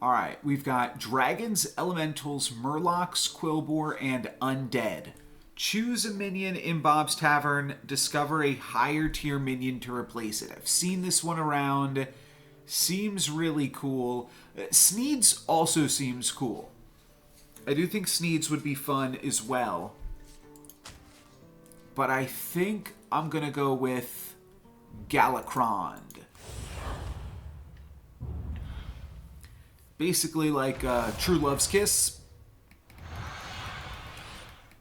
Alright, we've got Dragons, Elementals, Murlocs, Quillbore, and Undead. Choose a minion in Bob's Tavern. Discover a higher tier minion to replace it. I've seen this one around. Seems really cool. Sneeds also seems cool. I do think Sneeds would be fun as well. But I think I'm going to go with Galacrond. Basically like True Love's Kiss.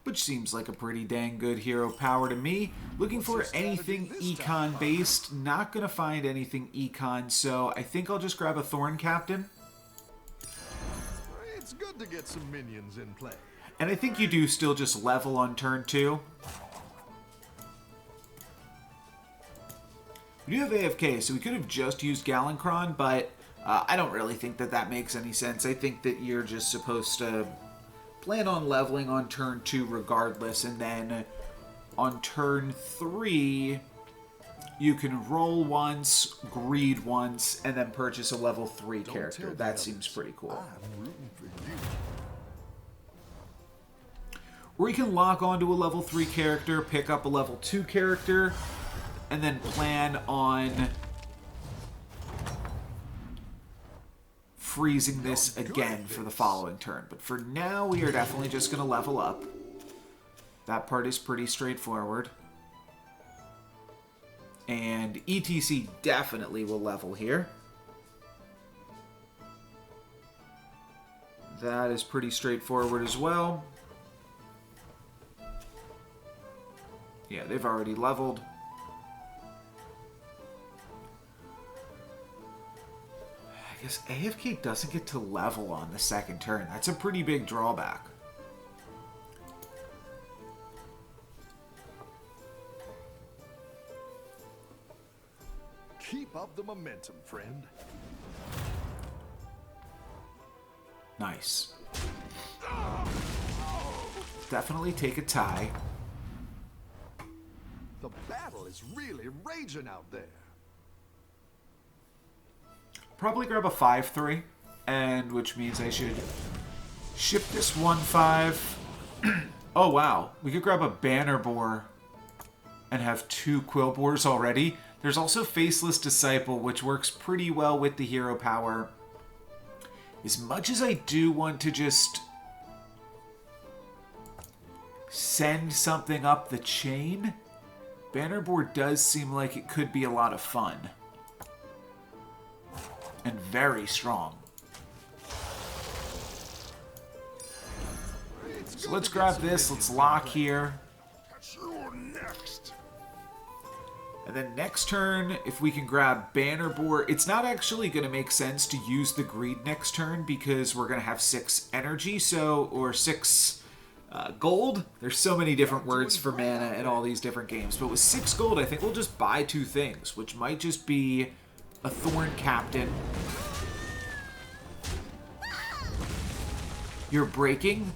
Which seems like a pretty dang good hero power to me. Looking for anything econ based. Not going to find anything econ, so I think I'll just grab a Thorn Captain. It's good to get some minions in play. And I think you do still just level on turn 2. We do have AFK, so we could have just used Galancron, but I don't really think that that makes any sense. I think that you're just supposed to plan on leveling on turn 2 regardless, and then on turn 3, you can roll once, greed once, and then purchase a level 3 character. That seems pretty cool. I'm rooting for you. Or you can lock onto a level 3 character, pick up a level 2 character, and then plan on freezing this again for the following turn. But for now, we are definitely just going to level up. That part is pretty straightforward. And ETC definitely will level here. That is pretty straightforward as well. Yeah, they've already leveled. I guess AFK doesn't get to level on the second turn. That's a pretty big drawback. Keep up the momentum, friend. Nice. Definitely take a tie. The battle is really raging out there. Probably grab a 5/3, and which means I should ship this 1/5. Oh wow, we could grab a Banner Boar and have 2 Quillbores already. There's also Faceless Disciple, which works pretty well with the hero power. As much as I do want to just send something up the chain, Banner Boar does seem like it could be a lot of fun. And very strong. So let's grab this, let's lock here. You're next. And then next turn, if we can grab Banner Boar, it's not actually going to make sense to use the Greed next turn because we're going to have 6 energy, or 6 gold. There's so many different words for mana in all these different games. But with 6 gold, I think we'll just buy 2 things, which might just be a Thorn Captain. You're breaking,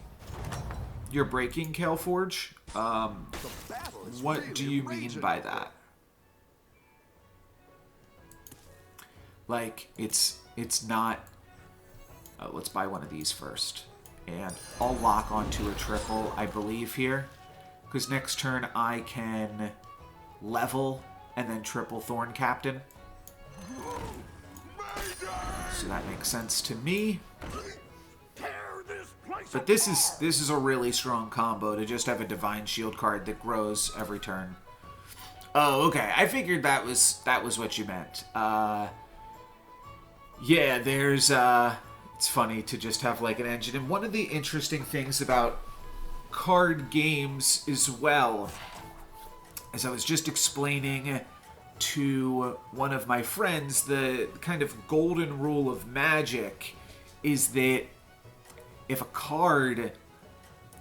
Kaleforge? What do you mean by that? Like, it's not... Oh, let's buy one of these first. And I'll lock onto a triple, I believe, here. Because next turn I can level and then triple Thorn Captain. So that makes sense to me. But this is a really strong combo to just have a Divine Shield card that grows every turn. Oh, okay. I figured that was what you meant. Yeah, there's it's funny to just have like an engine. And one of the interesting things about card games as well, as I was just explaining to one of my friends, the kind of golden rule of Magic is that if a card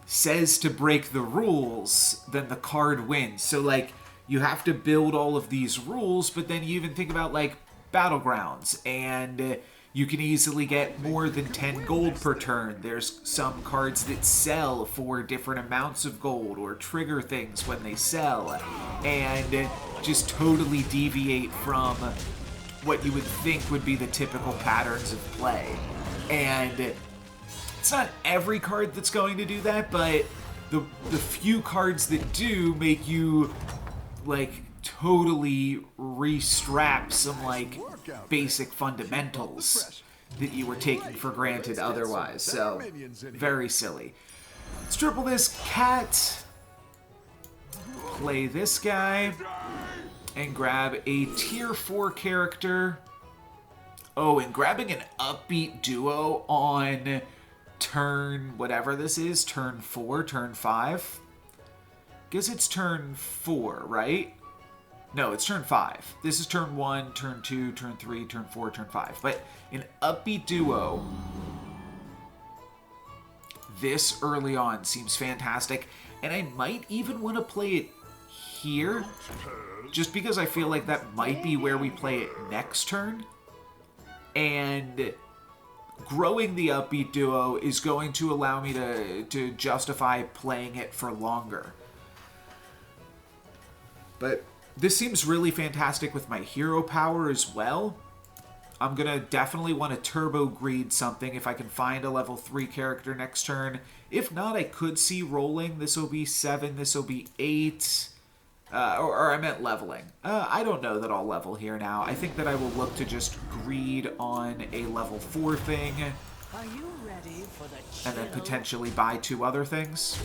says to break the rules, then the card wins. So, like, you have to build all of these rules, but then you even think about, like, Battlegrounds, and you can easily get more than 10 gold per turn. There's some cards that sell for different amounts of gold or trigger things when they sell, and just totally deviate from what you would think would be the typical patterns of play. And it's not every card that's going to do that, but the few cards that do make you, like, totally restrap some, like, basic fundamentals that you were taking for granted otherwise. So, very silly. Let's triple this cat, play this guy, and grab a tier 4 character. Oh, and grabbing an upbeat duo on turn, whatever this is, turn 4, turn 5. Guess it's turn 4, right? No, it's turn 5. This is turn 1, turn 2, turn 3, turn 4, turn 5. But an upbeat duo this early on seems fantastic. And I might even want to play it here, just because I feel like that might be where we play it next turn. And growing the upbeat duo is going to allow me to justify playing it for longer. But this seems really fantastic with my hero power as well. I'm going to definitely want to turbo greed something if I can find a level 3 character next turn. If not, I could see rolling. This will be 7, this will be 8. Or I meant leveling. I don't know that I'll level here now. I think that I will look to just greed on a level 4 thing. Are you ready for the chill? And then potentially buy 2 other things.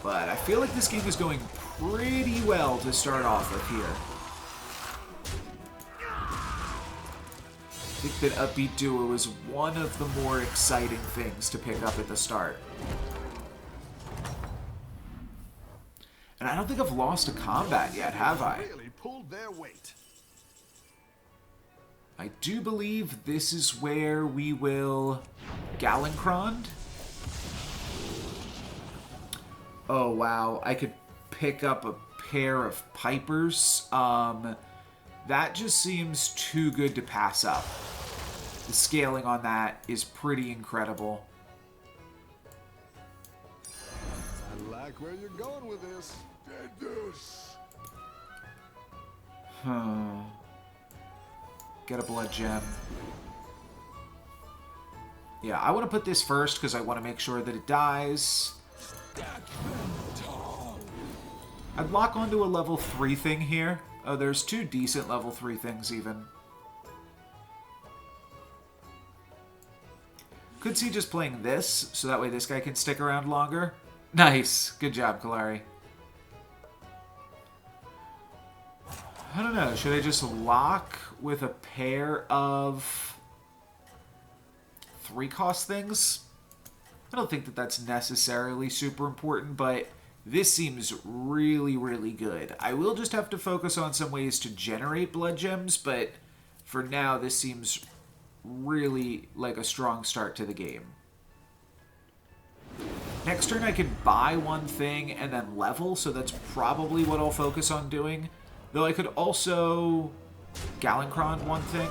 But I feel like this game is going pretty well to start off with here. I think that upbeat duo is one of the more exciting things to pick up at the start. And I don't think I've lost a combat yet, have I? Really pulled their weight. I do believe this is where we will Galencrond. Oh wow, I could pick up a pair of Pipers. That just seems too good to pass up. The scaling on that is pretty incredible. I like where you're going with this. Get a blood gem. Yeah, I want to put this first because I want to make sure that it dies. I'd lock onto a level 3 thing here. Oh, there's 2 decent level 3 things even. Could see just playing this, so that way this guy can stick around longer. Nice. Good job, Kalari. I don't know. Should I just lock with a pair of 3-cost things? I don't think that that's necessarily super important, but this seems really, really good. I will just have to focus on some ways to generate blood gems, but for now, this seems really like a strong start to the game. Next turn, I can buy 1 thing and then level, so that's probably what I'll focus on doing. Though I could also Galencrond 1 thing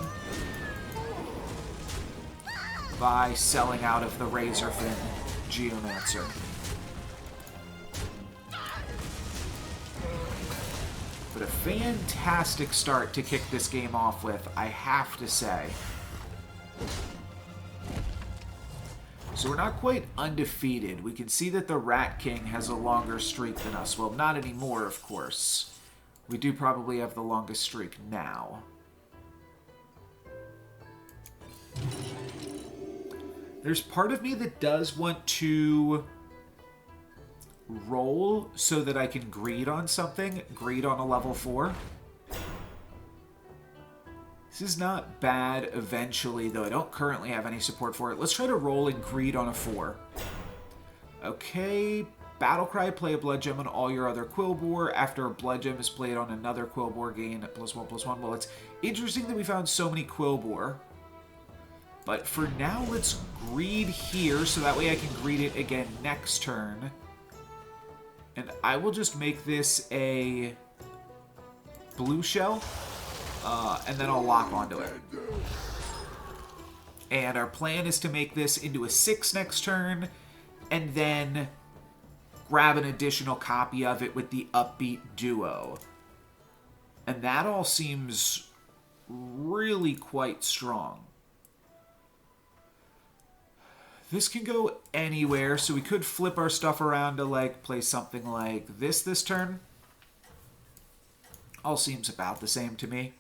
by selling out of the Razorfin Geomancer. But a fantastic start to kick this game off with, I have to say. So we're not quite undefeated. We can see that the Rat King has a longer streak than us. Well, not anymore, of course. We do probably have the longest streak now. There's part of me that does want to roll so that I can greed on something. Greed on a level 4. This is not bad eventually, though I don't currently have any support for it. Let's try to roll and greed on a 4. Okay, Battlecry, play a blood gem on all your other Quillbore. After a blood gem is played on another Quillbore, gain +1/+1. Well, it's interesting that we found so many Quillbore. But for now, let's greed here, so that way I can greed it again next turn. And I will just make this a blue shell, and then I'll lock onto it. And our plan is to make this into a 6 next turn, and then grab an additional copy of it with the upbeat duo. And that all seems really quite strong. This can go anywhere, so we could flip our stuff around to like play something like this turn. All seems about the same to me,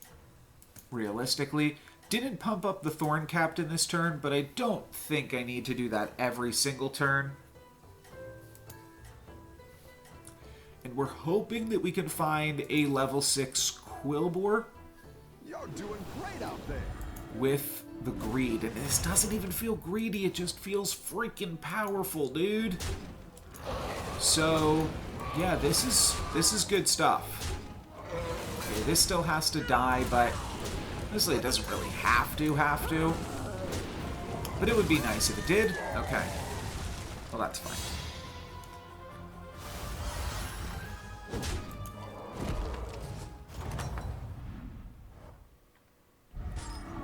realistically. Didn't pump up the Thorn Captain this turn, but I don't think I need to do that every single turn. And we're hoping that we can find a level 6 Quillbore. You're doing great out there. With the greed. And this doesn't even feel greedy, it just feels freaking powerful, dude. So, yeah, this is good stuff. Okay, this still has to die, but honestly, it doesn't really have to. But it would be nice if it did. Okay. Well, that's fine.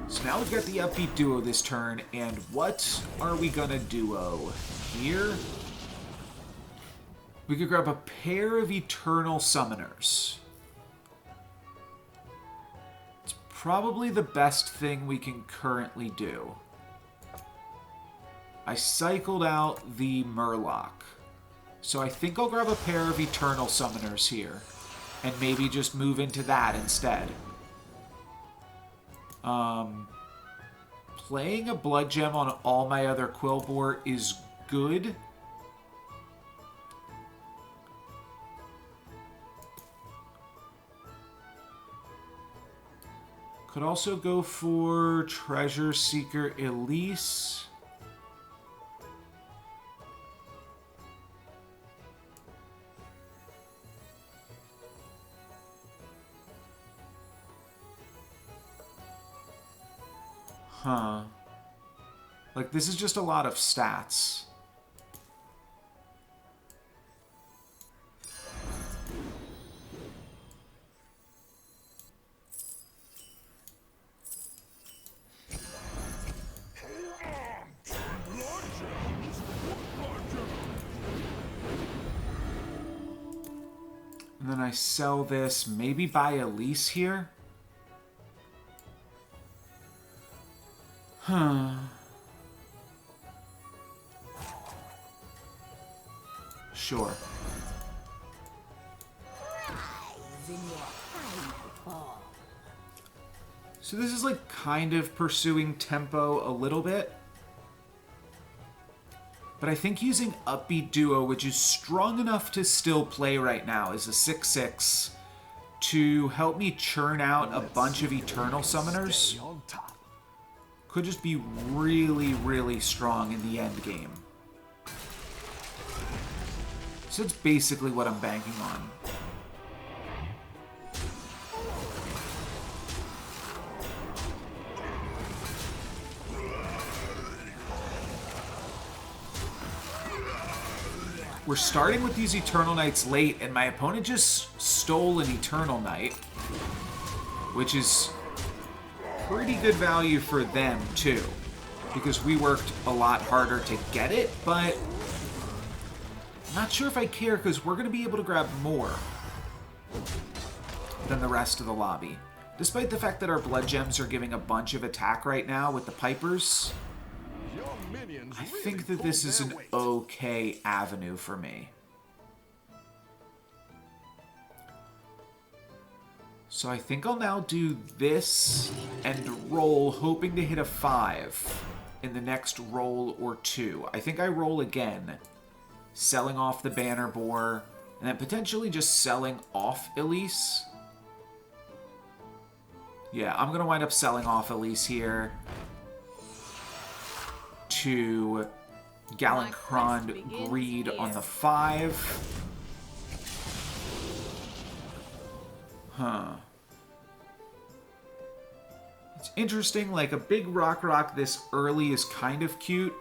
So now we've got the upbeat duo this turn, and what are we gonna duo here? We could grab a pair of Eternal Summoners. It's probably the best thing we can currently do. I cycled out the Murloc, so I think I'll grab a pair of Eternal Summoners here, and maybe just move into that instead. Playing a Blood Gem on all my other Quillbore is good. Could also go for Treasure Seeker Elise. Huh. Like, this is just a lot of stats. And then I sell this, maybe buy Elise here. Huh. Sure. So this is like kind of pursuing tempo a little bit. But I think using Upbeat Duo, which is strong enough to still play right now, is a 6/6 to help me churn out a bunch of Eternal Summoners. On top. Could just be really, really strong in the end game. So that's basically what I'm banking on. We're starting with these Eternal Knights late, and my opponent just stole an Eternal Knight, which is pretty good value for them, too, because we worked a lot harder to get it, but I'm not sure if I care, because we're going to be able to grab more than the rest of the lobby. Despite the fact that our Blood Gems are giving a bunch of attack right now with the Pipers, Your minions I really think that pulled this is their an weight. okay avenue for me. So I think I'll now do this and roll, hoping to hit a 5 in the next roll or two. I think I roll again, selling off the Banner Boar, and then potentially just selling off Elise. Yeah, I'm going to wind up selling off Elise here to Galencrond Greed on the 5. Huh. It's interesting, like a big rock this early is kind of cute.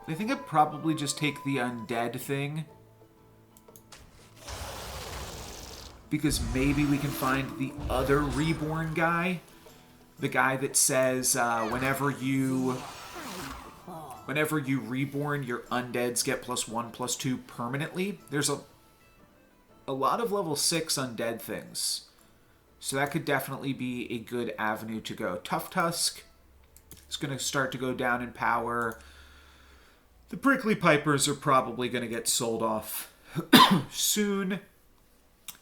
I think I'd probably just take the undead thing, because maybe we can find the other reborn guy. The guy that says whenever you reborn, your undeads get +1/+2 permanently. There's a lot of level 6 undead things. So that could definitely be a good avenue to go. Tough Tusk is going to start to go down in power. The Prickly Pipers are probably going to get sold off soon.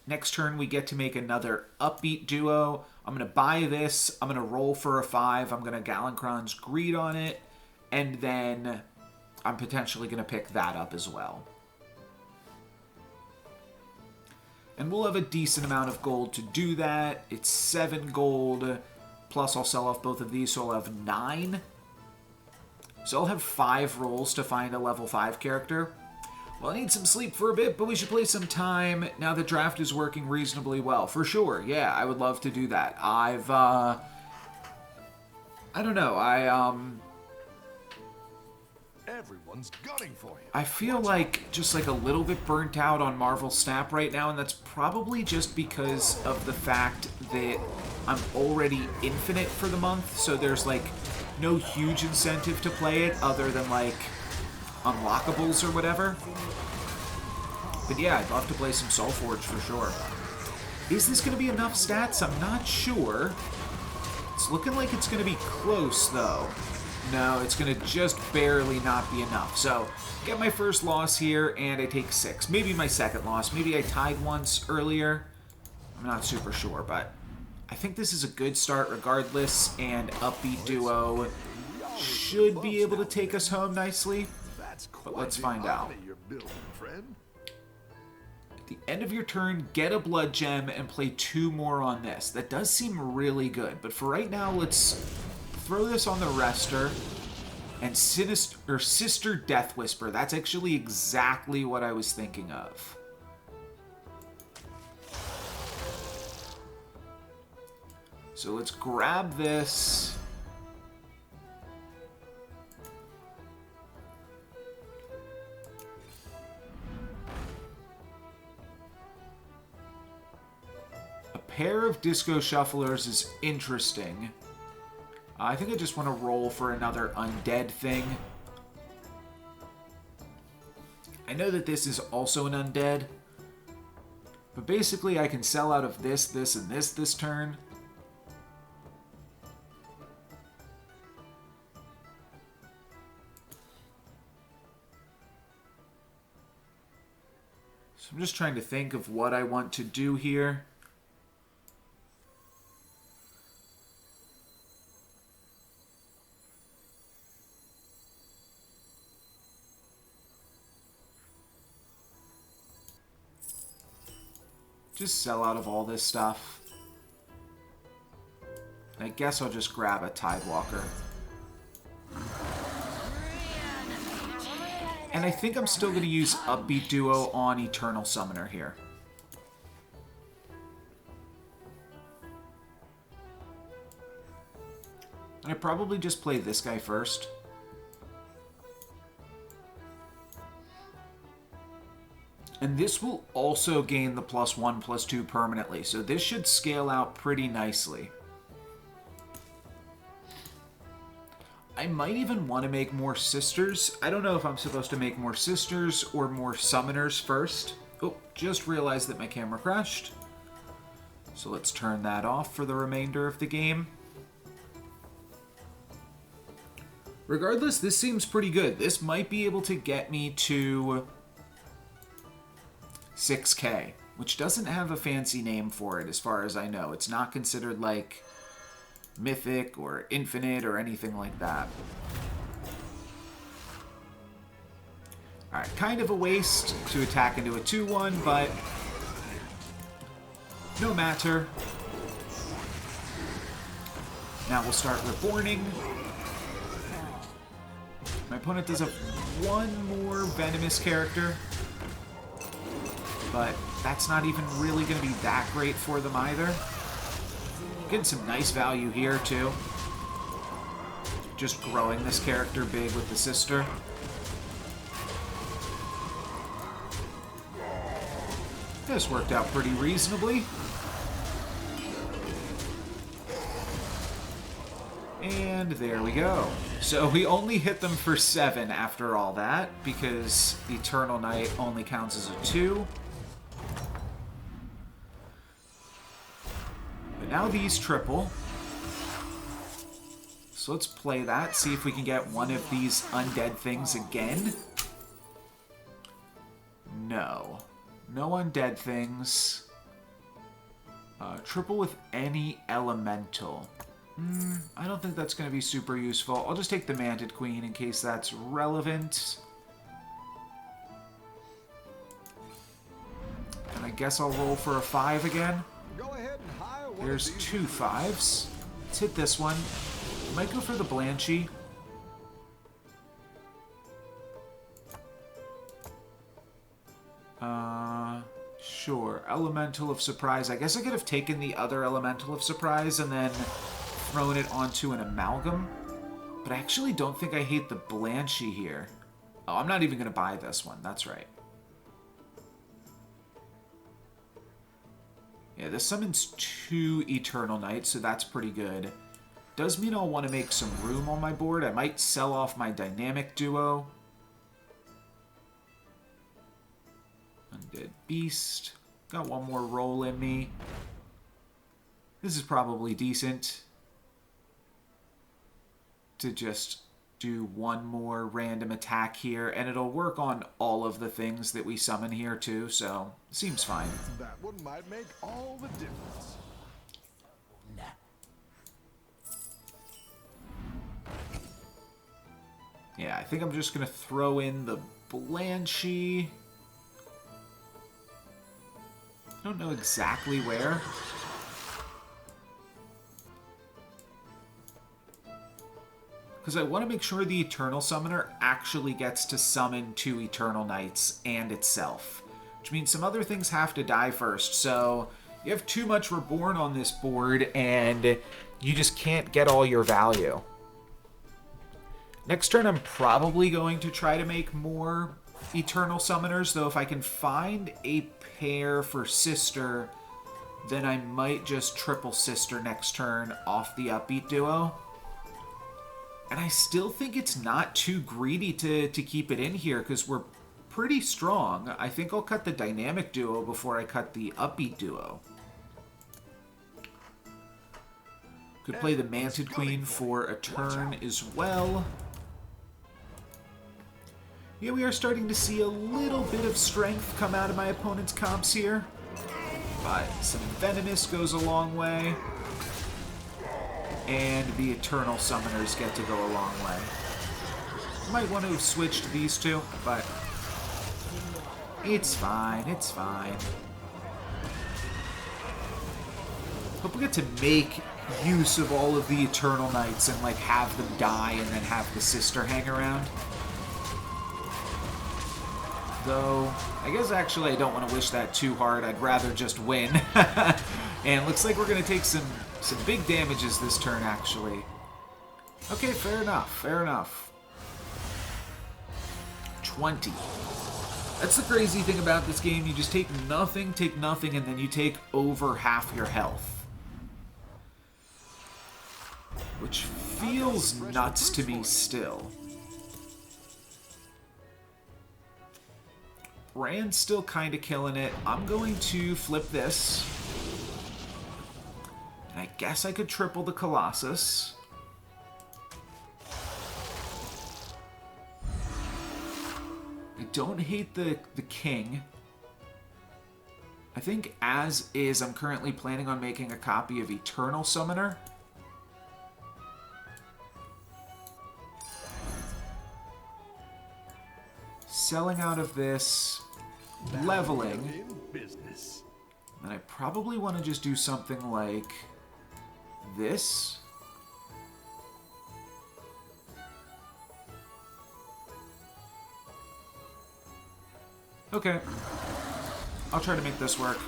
Next turn, we get to make another upbeat duo. I'm going to buy this. I'm going to roll for a 5. I'm going to Galenkron's Greed on it. And then I'm potentially going to pick that up as well. And we'll have a decent amount of gold to do that. It's 7 gold. Plus, I'll sell off both of these, so I'll have 9. So I'll have 5 rolls to find a level 5 character. Well, I need some sleep for a bit, but we should play some time now the draft is working reasonably well. For sure, yeah, I would love to do that. I don't know, Everyone's gunning for you. I feel like just like a little bit burnt out on Marvel Snap right now, and that's probably just because of the fact that I'm already infinite for the month, so there's like no huge incentive to play it other than like unlockables or whatever. But yeah, I'd love to play some Soulforge for sure. Is this going to be enough stats? I'm not sure. It's looking like it's going to be close though. No, it's going to just barely not be enough. So, get my first loss here, and I take 6. Maybe my second loss. Maybe I tied once earlier. I'm not super sure, but I think this is a good start regardless, and Upbeat Duo should be able to take us home nicely. But let's find out. At the end of your turn, get a Blood Gem and play 2 more on this. That does seem really good, but for right now, let's throw this on the Rester, and Sister Death Whisper. That's actually exactly what I was thinking of. So let's grab this. A pair of Disco Shufflers is interesting. I think I just want to roll for another undead thing. I know that this is also an undead, but basically I can sell out of this, this, and this turn. So I'm just trying to think of what I want to do here. Just sell out of all this stuff. I guess I'll just grab a Tidewalker. And I think I'm still going to use Upbeat Duo on Eternal Summoner here. And I probably just play this guy first. And this will also gain the +1/+2 permanently, so this should scale out pretty nicely. I might even want to make more Sisters. I don't know if I'm supposed to make more Sisters or more Summoners first. Oh, just realized that my camera crashed. So let's turn that off for the remainder of the game. Regardless, this seems pretty good. This might be able to get me to 6K, which doesn't have a fancy name for it as far as I know. It's not considered like Mythic or Infinite or anything like that. Alright, kind of a waste to attack into a 2/1, but no matter. Now we'll start Reborning. My opponent does have 1 more Venomous character, but that's not even really going to be that great for them either. Getting some nice value here, too. Just growing this character big with the Sister. This worked out pretty reasonably. And there we go. So we only hit them for 7 after all that, because Eternal Night only counts as a 2. Now these triple. So let's play that, see if we can get one of these undead things again. No. No undead things. Triple with any elemental. I don't think that's going to be super useful. I'll just take the Manted Queen in case that's relevant. And I guess I'll roll for a 5 again. Go ahead and hire one There's of these 2 5s. Let's hit this one. Might go for the Blanchy. Sure. Elemental of Surprise. I guess I could have taken the other Elemental of Surprise and then thrown it onto an Amalgam. But I actually don't think I hate the Blanchy here. Oh, I'm not even going to buy this one. That's right. Yeah, this summons 2 Eternal Knights, so that's pretty good. Does mean I'll want to make some room on my board. I might sell off my Dynamic Duo. Undead Beast. Got one more roll in me. This is probably decent. To just do one more random attack here, and it'll work on all of the things that we summon here too, so seems fine. That one might make all the difference. Yeah, I think I'm just going to throw in the Blanchy. I don't know exactly where. Because I want to make sure the Eternal Summoner actually gets to summon 2 Eternal Knights and itself. Which means some other things have to die first, so you have too much Reborn on this board and you just can't get all your value. Next turn I'm probably going to try to make more Eternal Summoners, though if I can find a pair for Sister, then I might just triple Sister next turn off the Upbeat Duo. And I still think it's not too greedy to keep it in here, because we're pretty strong. I think I'll cut the Dynamic Duo before I cut the Upbeat Duo. Could play the Manted Queen for a turn as well. Yeah, we are starting to see a little bit of strength come out of my opponent's comps here. But some Venomous goes a long way. And the Eternal Summoners get to go a long way. Might want to have switched these two, but it's fine, it's fine. Hope we get to make use of all of the Eternal Knights and like have them die and then have the Sister hang around. Though, I guess actually I don't want to wish that too hard. I'd rather just win. And looks like we're going to take some big damages this turn, actually. Okay, fair enough, fair enough. 20. That's the crazy thing about this game. You just take nothing, and then you take over half your health. Which feels nuts to me still. Brand's still kind of killing it. I'm going to flip this. And I guess I could triple the Colossus. I don't hate the King. I think as is, I'm currently planning on making a copy of Eternal Summoner. Selling out of this, leveling, and I probably want to just do something like this. Okay, I'll try to make this work.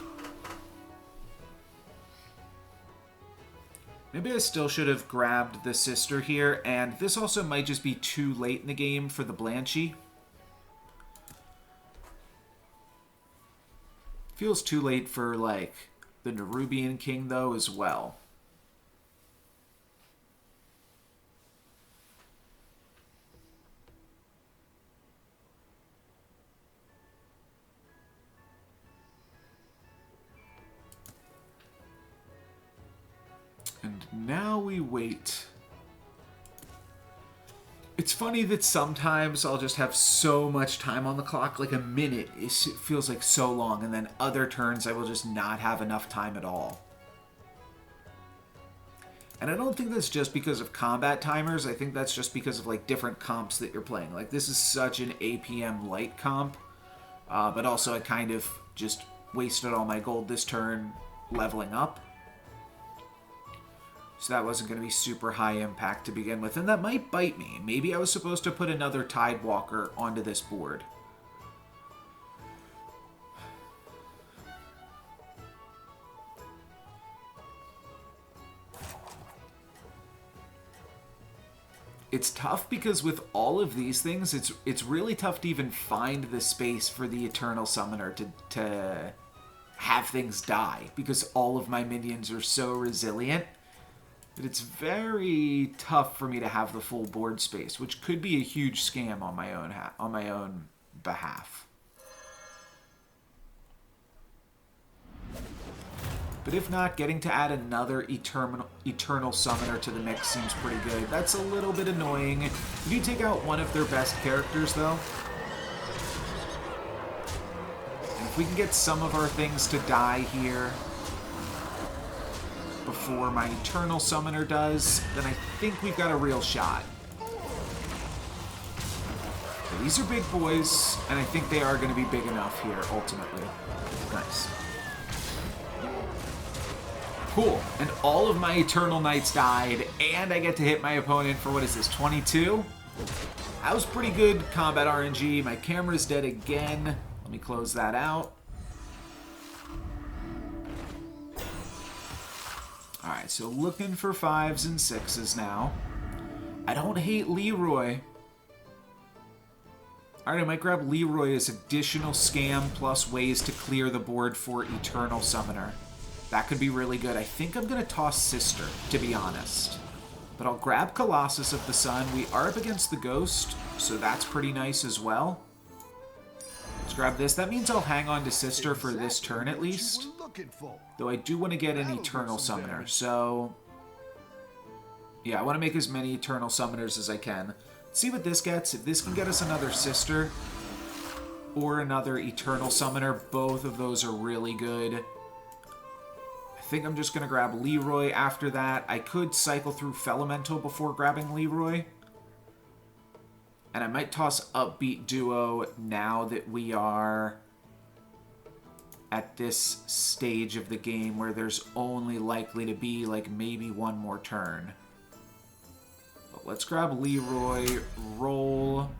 Maybe I still should have grabbed the Sister here, and this also might just be too late in the game for the Blanchy. Feels too late for, like, the Nerubian King, though, as well. now we wait. It's funny that sometimes I'll just have so much time on the clock, like a minute, it feels like so long, and then other turns I will just not have enough time at all. And I don't think that's just because of combat timers, I think that's just because of like different comps that you're playing. Like this is such an APM light comp, but also I kind of just wasted all my gold this turn leveling up. So that wasn't going to be super high impact to begin with, and that might bite me. Maybe I was supposed to put another Tidewalker onto this board. It's tough because with all of these things, it's really tough to even find the space for the Eternal Summoner to have things die, because all of my minions are so resilient that it's very tough for me to have the full board space, which could be a huge scam on my own behalf. But if not, getting to add another Eternal Summoner to the mix seems pretty good. That's a little bit annoying. You do take out one of their best characters, though. And if we can get some of our things to die here before my Eternal Summoner does, then I think we've got a real shot. But these are big boys, and I think they are going to be big enough here, ultimately. Nice. Cool. And all of my Eternal Knights died, and I get to hit my opponent for, what is this, 22? That was pretty good combat RNG. My camera's dead again. Let me close that out. Alright, so looking for 5s and 6s now. I don't hate Leroy. Alright, I might grab Leroy as additional scam plus ways to clear the board for Eternal Summoner. That could be really good. I think I'm going to toss Sister, to be honest. But I'll grab Colossus of the Sun. We are up against the Ghost, so that's pretty nice as well. Let's grab this. That means I'll hang on to Sister for this turn at least. Though I do want to get an Eternal Summoner, so... yeah, I want to make as many Eternal Summoners as I can. Let's see what this gets. If this can get us another Sister or another Eternal Summoner, both of those are really good. I think I'm just going to grab Leroy after that. I could cycle through Felemental before grabbing Leroy. And I might toss Upbeat Duo now that we are at this stage of the game where there's only likely to be like maybe one more turn. But let's grab Leroy, roll.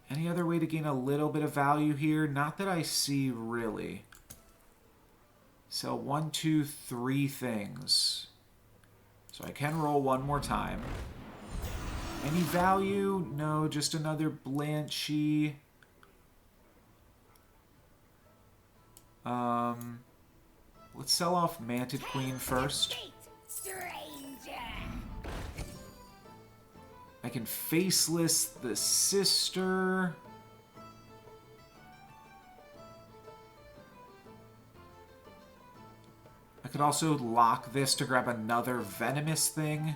Any other way to gain a little bit of value here? Not that I see really. So 1, 2, 3 things. So I can roll one more time. Any value? No, just another Blanchy. Let's sell off Manted Queen first. I can faceless the Sister. I could also lock this to grab another Venomous thing.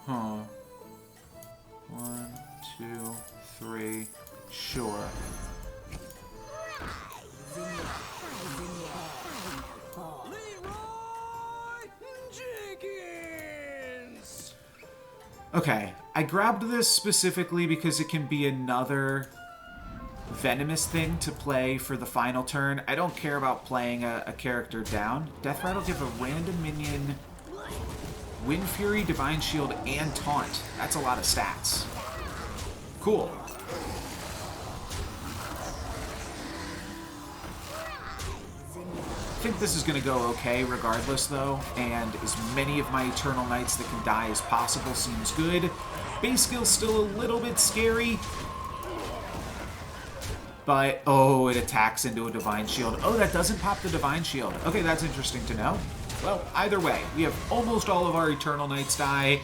Huh. 1, 2, 3. Sure. Okay, I grabbed this specifically because it can be another Venomous thing to play for the final turn. I don't care about playing a character down. Death Rattle give a random minion Wind Fury, Divine Shield, and Taunt. That's a lot of stats. Cool. I think this is going to go okay regardless, though, and as many of my Eternal Knights that can die as possible seems good. Base skill's still a little bit scary, but, oh, it attacks into a Divine Shield. Oh, that doesn't pop the Divine Shield. Okay, that's interesting to know. Well, either way, we have almost all of our Eternal Knights die,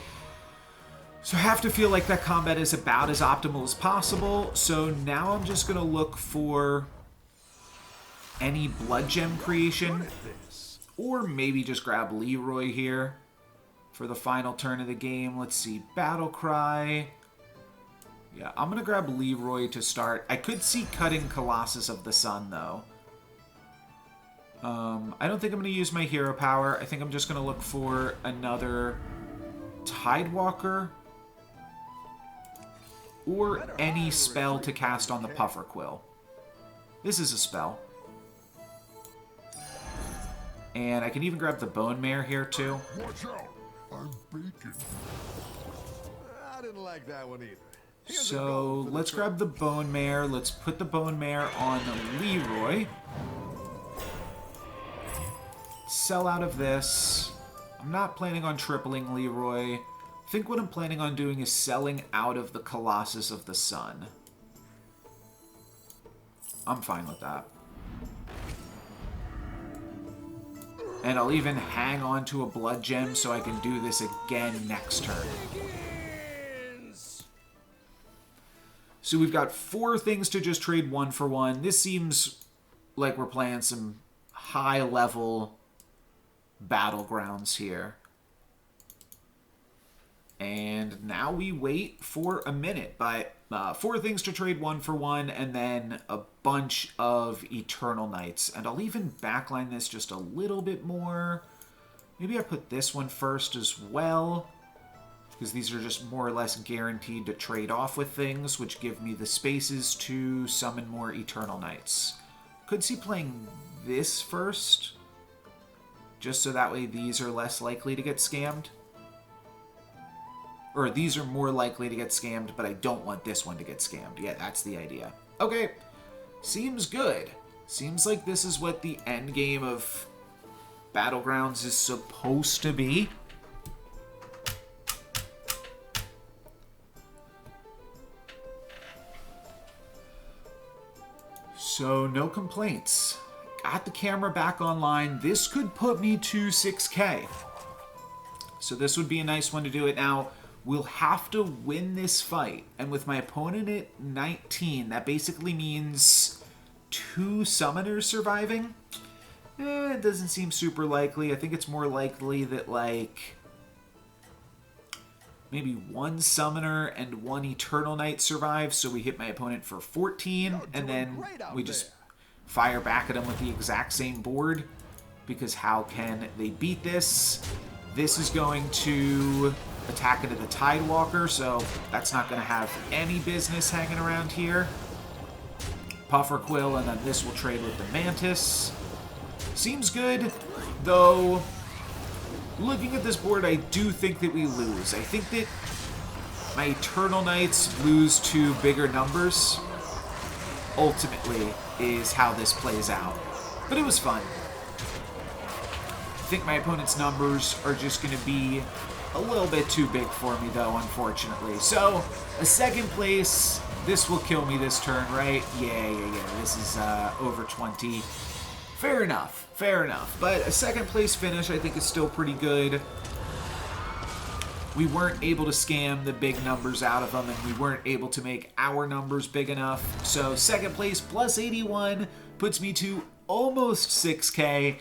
so I have to feel like that combat is about as optimal as possible. So now I'm just going to look for any blood gem creation. Look at this. Or maybe just grab Leroy here for the final turn of the game. Let's see, Battle Cry. Yeah, I'm going to grab Leroy to start. I could see cutting Colossus of the Sun, though. I don't think I'm going to use my hero power. I think I'm just going to look for another Tidewalker or any spell to cast on the Puffer Quill. This is a spell. And I can even grab the Bone Mare here, too. Watch out. I'm bacon. I didn't like that one either. Here's a So gold for the let's trip. grab the Bone Mare. Let's put the Bone Mare on Leroy. Sell out of this. I'm not planning on tripling Leroy. I think what I'm planning on doing is selling out of the Colossus of the Sun. I'm fine with that. And I'll even hang on to a Blood Gem so I can do this again next turn. So we've got 4 things to just trade 1 for 1. This seems like we're playing some high-level Battlegrounds here. And now we wait for a minute. But 4 things to trade 1 for 1, and then a bunch of Eternal Knights. And I'll even backline this just a little bit more. Maybe I put this one first as well, because these are just more or less guaranteed to trade off with things, which give me the spaces to summon more Eternal Knights. Could see playing this first, just so that way these are less likely to get scammed. Or these are more likely to get scammed, but I don't want this one to get scammed. Yeah, that's the idea. Okay, seems good. Seems like this is what the end game of Battlegrounds is supposed to be. So, no complaints. Got the camera back online. This could put me to 6K. So this would be a nice one to do it. Now, we'll have to win this fight. And with my opponent at 19, that basically means 2 summoners surviving. It doesn't seem super likely. I think it's more likely that, like, maybe 1 summoner and 1 Eternal Knight survive, so we hit my opponent for 14, and then we just fire back at him with the exact same board, because how can they beat this? This is going to attack into the Tidewalker, so that's not going to have any business hanging around here. Puffer Quill, and then this will trade with the Mantis. Seems good, though. Looking at this board, I do think that we lose. I think that my Eternal Knights lose to bigger numbers, ultimately, is how this plays out. But it was fun. I think my opponent's numbers are just going to be a little bit too big for me, though, unfortunately. So, a 2nd place. This will kill me this turn, right? Yeah. This is over 20. Fair enough. But a 2nd place finish, I think, is still pretty good. We weren't able to scam the big numbers out of them, and we weren't able to make our numbers big enough. So 2nd place plus 81 puts me to almost 6K.